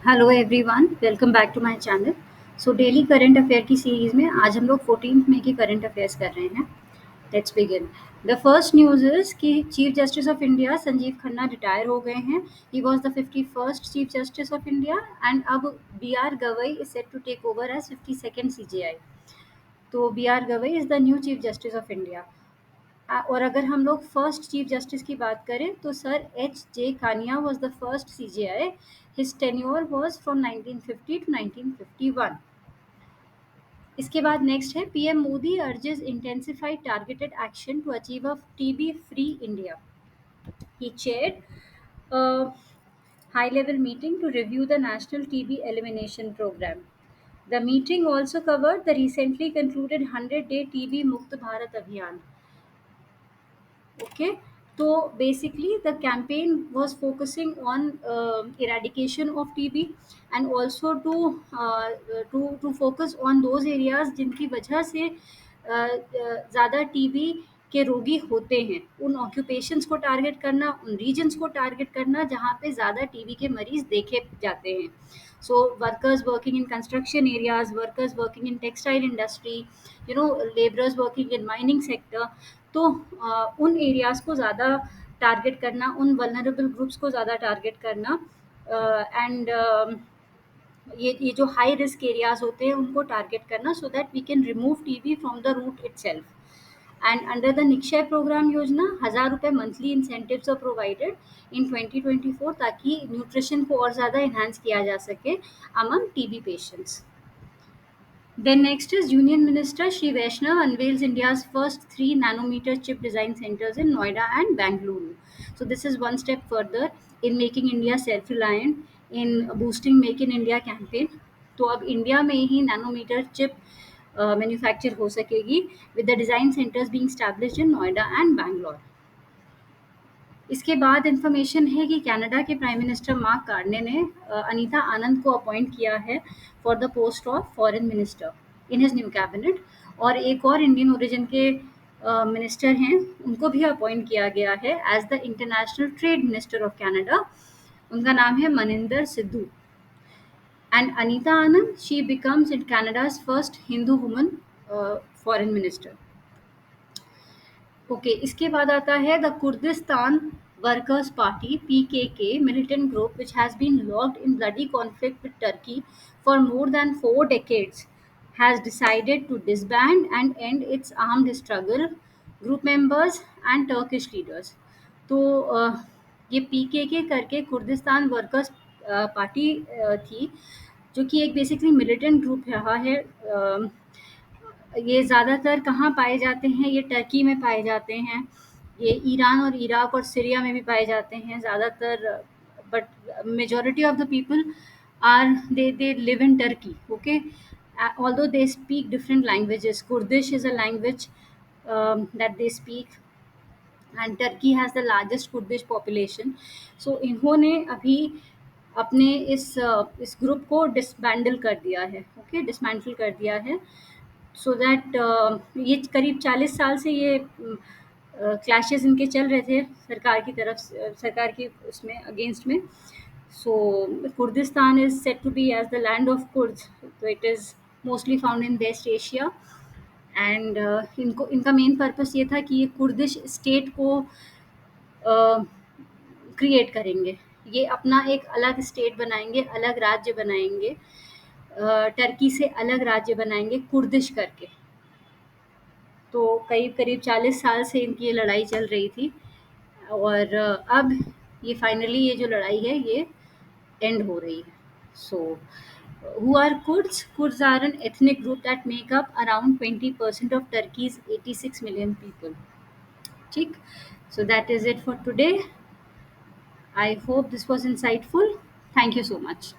Hello everyone, welcome back to my channel. Daily current affair की series में आज हम लोग 14 मई के करंट अफेयर्स कर रहे हैं। Let's begin. The first news is कि chief justice of India Sanjiv Khanna retire हो गए हैं। He was the 51st chief justice of India and अब B R Gavai is set to take over as 52nd CJI. तो B R Gavai is the new chief justice of India. और अगर हम लोग first chief justice की बात करें तो sir H J Kania was the first CJI. His tenure was from 1950 to 1951। इसके बाद नेक्स्ट है PM Modi urges intensified targeted action to achieve a TB free India. He chaired a high level meeting to review the national TB elimination program. The meeting also covered the recently concluded 100-day TB Mukt Bharat Abhiyan. Okay, so basically the campaign was focusing on eradication of TB and also to focus on those areas जिनकी वजह से ज़्यादा TB के रोगी होते हैं, उन occupations को टारगेट करना, उन रीजन्स को टारगेट करना जहाँ पे ज़्यादा टीबी के मरीज देखे जाते हैं। So workers working in construction areas, workers working in textile industry, labourers working in mining sector, तो उन एरियाज़ को ज़्यादा टारगेट करना, उन वल्नरेबल ग्रुप्स को ज़्यादा टारगेट करना एंड ये जो हाई रिस्क एरियाज़ होते हैं उनको टारगेट करना so that we can remove TB from the root itself. And under the Nikshay programme योजना 1,000 रुपये monthly incentives are provided in 2024 ताकि न्यूट्रिशन को और ज़्यादा इन्हांस किया जा सके among TB patients. Then next is Union Minister Shri Vaishnav unveils India's first 3 nanometer chip design centers in Noida and Bangalore. So this is one step further in making India self-reliant in boosting Make in India campaign. तो अब India में ही nanometre chip manufacture हो सकेगी with the design centres being established in Noida and Bangalore. इसके बाद information है कि Canada के प्राइम मिनिस्टर मार्क कार्ने ने अनीता आनंद को अपॉइंट किया है for the post of foreign minister in his new cabinet, और एक और इंडियन ओरिजिन के मिनिस्टर हैं उनको भी अपॉइंट किया गया है as the international trade minister of Canada. उनका नाम है Maninder Sidhu. And Anita Anand she becomes in Canada's first Hindu woman foreign minister. Okay, इसके बाद आता है the Kurdistan workers party PKK militant group which has been locked in bloody conflict with Turkey for more than 4 decades has decided to disband and end its armed struggle, group members and Turkish leaders. तो ये PKK करके Kurdistan workers party थी जो कि एक basically militant group रहा है। ये ज़्यादातर कहाँ पाए जाते हैं? ये टर्की में पाए जाते हैं, ये ईरान और इराक और सीरिया में भी पाए जाते हैं ज़्यादातर, but majority of the people are they live in Turkey. Okay, although they speak different languages, Kurdish is a language that they speak and Turkey has the largest Kurdish population. So इन्होंने अभी अपने इस group को डिसबैंडल कर दिया है। Okay, dismantle कर दिया है सो दैट ये करीब 40 साल से ये क्लैशेस इनके चल रहे थे सरकार की तरफ से, सरकार की उसमें अगेंस्ट में। So Kurdistan is set to be as the land of Kurd, तो it is mostly found in West Asia and इनको इनका मेन पर्पस ये था कि ये कुर्दिश स्टेट को क्रिएट करेंगे, ये अपना एक अलग स्टेट बनाएंगे, अलग राज्य बनाएंगे, टर्की से अलग राज्य बनाएंगे कुर्दिश करके। तो करीब करीब 40 साल से इनकी ये लड़ाई चल रही थी और अब ये फाइनली ये जो लड़ाई है ये एंड हो रही है। सो who are Kurds? Kurds are an ethnic group that make up around 20% of Turkey's 86 million people. ठीक, so that is it for today. I hope this was insightful. Thank you so much.